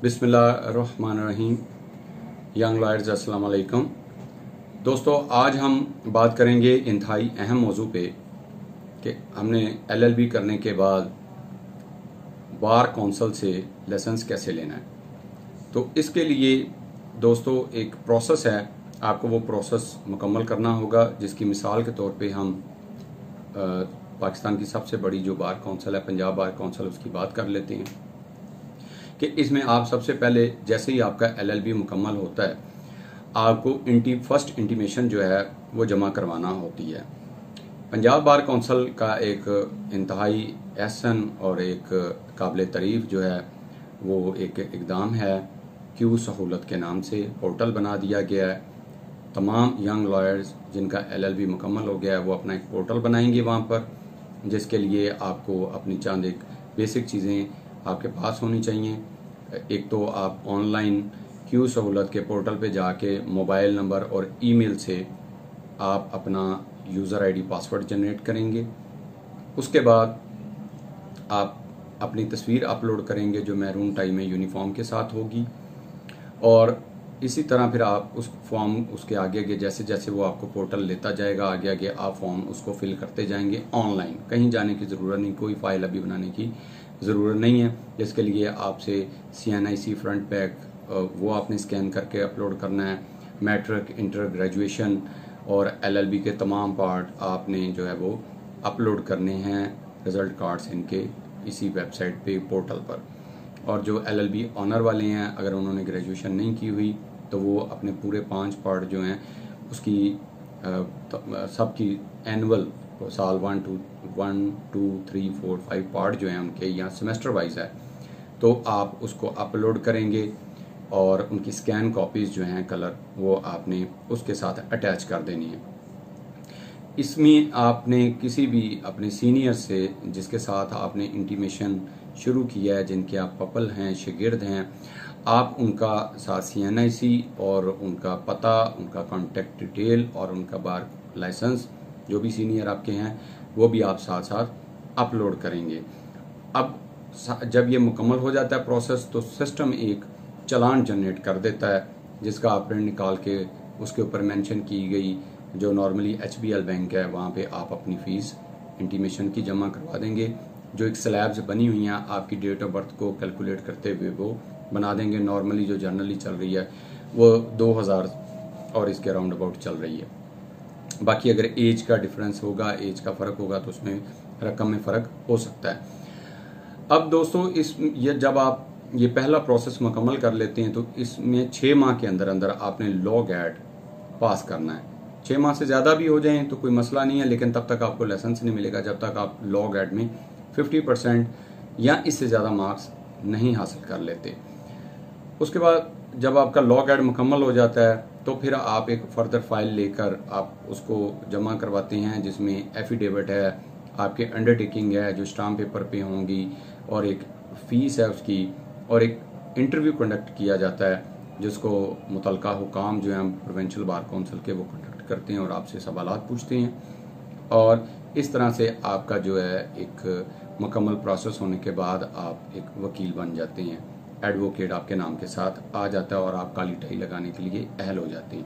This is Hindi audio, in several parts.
बिस्मिल्लाहिर्रहमानिर्रहीम। यंग लॉयर्स अस्सलाम वालेकुम। दोस्तों, आज हम बात करेंगे इंतहाई अहम मौजू पे कि हमने LLB करने के बाद बार काउंसिल से लाइसेंस कैसे लेना है। तो इसके लिए दोस्तों एक प्रोसेस है, आपको वो प्रोसेस मुकम्मल करना होगा, जिसकी मिसाल के तौर पे हम पाकिस्तान की सबसे बड़ी जो बार काउंसिल है, पंजाब बार काउंसिल, उसकी बात कर लेते हैं कि इसमें आप सबसे पहले जैसे ही आपका LLB मुकम्मल होता है, आपको फर्स्ट इंटीमेशन जो है वो जमा करवाना होती है। पंजाब बार काउंसिल का एक इंतहाई एहसन और एक काबिल तारीफ जो है वो एक इकदाम है, क्यू सहूलत के नाम से पोर्टल बना दिया गया है। तमाम यंग लॉयर्स जिनका LLB मुकम्मल हो गया है वो अपना एक पोर्टल बनाएंगे वहाँ पर, जिसके लिए आपको अपनी चंद एक बेसिक चीज़ें आपके पास होनी चाहिए। एक तो आप ऑनलाइन क्यू सहूलत के पोर्टल पे जाके मोबाइल नंबर और ईमेल से आप अपना यूज़र ID पासवर्ड जनरेट करेंगे। उसके बाद आप अपनी तस्वीर अपलोड करेंगे जो मैरून टाई में यूनिफॉर्म के साथ होगी, और इसी तरह फिर आप उस फॉर्म उसके आगे आगे जैसे जैसे वो आपको पोर्टल लेता जाएगा, आगे आगे आप फॉर्म उसको फिल करते जाएंगे ऑनलाइन। कहीं जाने की ज़रूरत नहीं, कोई फाइल अभी बनाने की ज़रूरत नहीं है। जिसके लिए आपसे CNIC फ्रंट बैक वो आपने स्कैन करके अपलोड करना है। मैट्रिक, इंटर, ग्रेजुएशन और LLB के तमाम पार्ट आपने जो है वो अपलोड करने हैं, रिजल्ट कार्ड्स इनके इसी वेबसाइट पे पोर्टल पर। और जो LLB ऑनर वाले हैं, अगर उन्होंने ग्रेजुएशन नहीं की हुई तो वो अपने पूरे 5 पार्ट जो हैं उसकी सबकी एनुअल साल 1, 2, 3, 4, 5 पार्ट जो हैं उनके यहाँ सेमेस्टर वाइज है, तो आप उसको अपलोड करेंगे और उनकी स्कैन कॉपीज जो हैं कलर वो आपने उसके साथ अटैच कर देनी है। इसमें आपने किसी भी अपने सीनियर से जिसके साथ आपने इंटीमेशन शुरू किया है, जिनके आप पपल हैं, शागिर्द हैं, आप उनका साथ CNIC और उनका पता, उनका कॉन्टेक्ट डिटेल और उनका बार लाइसेंस जो भी सीनियर आपके हैं वो भी आप साथ साथ अपलोड करेंगे। अब जब ये मुकम्मल हो जाता है प्रोसेस, तो सिस्टम एक चालान जनरेट कर देता है जिसका आप प्रिंट निकाल के उसके ऊपर मेंशन की गई जो नॉर्मली HBL बैंक है वहाँ पे आप अपनी फीस इंटीमेशन की जमा करवा देंगे। जो एक स्लैब्स बनी हुई हैं आपकी डेट ऑफ बर्थ को कैलकुलेट करते हुए वो बना देंगे। नॉर्मली जो जनरली चल रही है वो 2000 और इसके राउंड अबाउट चल रही है। बाकी अगर एज का डिफरेंस होगा, एज का फ़र्क होगा तो उसमें रकम में फ़र्क हो सकता है। अब दोस्तों ये जब आप ये पहला प्रोसेस मुकम्मल कर लेते हैं तो इसमें 6 माह के अंदर अंदर आपने लॉग एड पास करना है। 6 माह से ज़्यादा भी हो जाएं तो कोई मसला नहीं है, लेकिन तब तक आपको लाइसेंस नहीं मिलेगा जब तक आप लॉग एड में 50% या इससे ज़्यादा मार्क्स नहीं हासिल कर लेते। उसके बाद जब आपका लॉग एड मुकम्मल हो जाता है तो फिर आप एक फर्दर फाइल लेकर आप उसको जमा करवाते हैं, जिसमें एफिडेविट है, आपके अंडरटेकिंग है जो स्टाम्प पेपर पे होंगी, और एक फ़ीस है उसकी, और एक इंटरव्यू कंडक्ट किया जाता है जिसको मुतलका हुकाम जो हैं प्रोविंशियल बार काउंसिल के वो कंडक्ट करते हैं और आपसे सवालात पूछते हैं। और इस तरह से आपका जो है एक मुकम्मल प्रोसेस होने के बाद आप एक वकील बन जाते हैं, एडवोकेट आपके नाम के साथ आ जाता है और आप काली टाई लगाने के लिए अहल हो जाते हैं।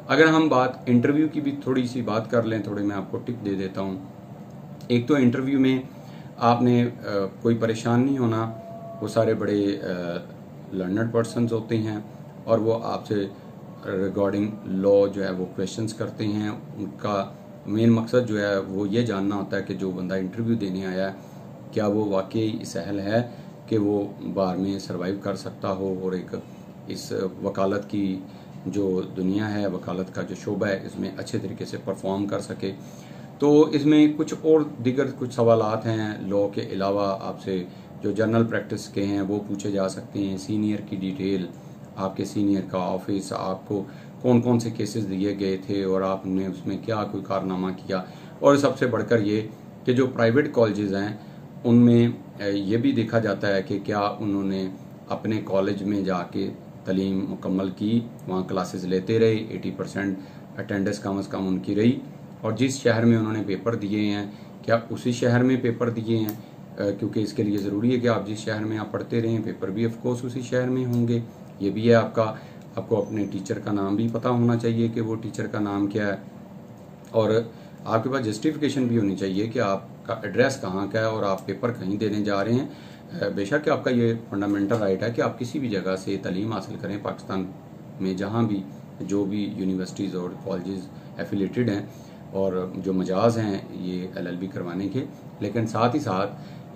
अगर हम बात इंटरव्यू की भी थोड़ी सी बात कर लें, थोड़ी मैं आपको टिप दे देता हूँ। एक तो इंटरव्यू में आपने कोई परेशान नहीं होना, वो सारे बड़े लर्नड पर्सन्स होते हैं और वो आपसे रिगार्डिंग लॉ जो है वो क्वेश्चंस करते हैं। उनका मेन मकसद जो है वो ये जानना होता है कि जो बंदा इंटरव्यू देने आया है क्या वो वाकई इस अहल है कि वो बार में सरवाइव कर सकता हो, और एक इस वकालत की जो दुनिया है, वकालत का जो शोबा है, इसमें अच्छे तरीके से परफॉर्म कर सके। तो इसमें कुछ और दीगर कुछ सवालात हैं लॉ के अलावा आपसे जो जनरल प्रैक्टिस के हैं वो पूछे जा सकते हैं। सीनियर की डिटेल, आपके सीनियर का ऑफिस, आपको कौन कौन से केसेस दिए गए थे और आपने उसमें क्या कोई कारनामा किया, और सबसे बढ़कर ये कि जो प्राइवेट कॉलेजेस हैं उनमें ये भी देखा जाता है कि क्या उन्होंने अपने कॉलेज में जाके तालीम मुकम्मल की, वहाँ क्लासेस लेते रहे, 80% अटेंडेंस कम से कम उनकी रही, और जिस शहर में उन्होंने पेपर दिए हैं क्या उसी शहर में पेपर दिए हैं क्योंकि इसके लिए ज़रूरी है कि आप जिस शहर में आप पढ़ते रहें, पेपर भी ऑफ कोर्स उसी शहर में होंगे। ये भी है आपको अपने टीचर का नाम भी पता होना चाहिए कि वो टीचर का नाम क्या है, और आपके पास जस्टिफिकेशन भी होनी चाहिए कि आपका एड्रेस कहाँ का है और आप पेपर कहीं देने जा रहे हैं। बेशक आपका ये फंडामेंटल राइट है कि आप किसी भी जगह से तालीम हासिल करें पाकिस्तान में, जहाँ भी जो भी यूनिवर्सिटीज़ और कॉलेजेस एफिलेटेड हैं और जो मजाज हैं ये LLB करवाने के, लेकिन साथ ही साथ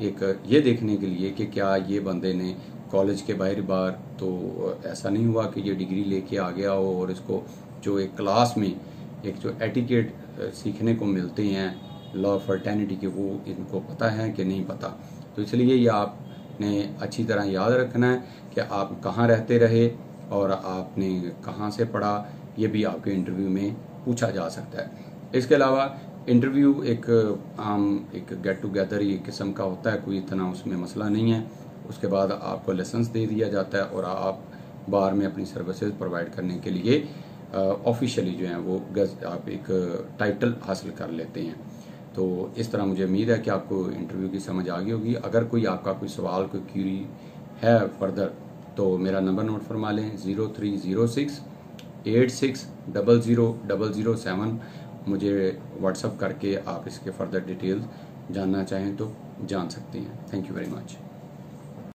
एक ये देखने के लिए कि क्या ये बंदे ने कॉलेज के बार तो ऐसा नहीं हुआ कि ये डिग्री लेके आ गया हो और इसको जो एक क्लास में एक जो एटिकेट सीखने को मिलते हैं लॉ फर्टर्निटी के, वो इनको पता है कि नहीं पता। तो इसलिए ये आपने अच्छी तरह याद रखना है कि आप कहाँ रहते रहे और आपने कहाँ से पढ़ा, ये भी आपके इंटरव्यू में पूछा जा सकता है। इसके अलावा इंटरव्यू एक आम एक गेट टुगेदर ही किस्म का होता है, कोई इतना उसमें मसला नहीं है। उसके बाद आपको लाइसेंस दे दिया जाता है और आप बार में अपनी सर्विसेज प्रोवाइड करने के लिए ऑफिशियली जो है वो आप एक टाइटल हासिल कर लेते हैं। तो इस तरह मुझे उम्मीद है कि आपको इंटरव्यू की समझ आ गई होगी। अगर कोई आपका कोई सवाल, कोई क्यूरी है फर्दर, तो मेरा नंबर नोट फरमा लें 0306 86000007। मुझे व्हाट्सअप करके आप इसके फर्दर डिटेल्स जानना चाहें तो जान सकते हैं। Thank you very much.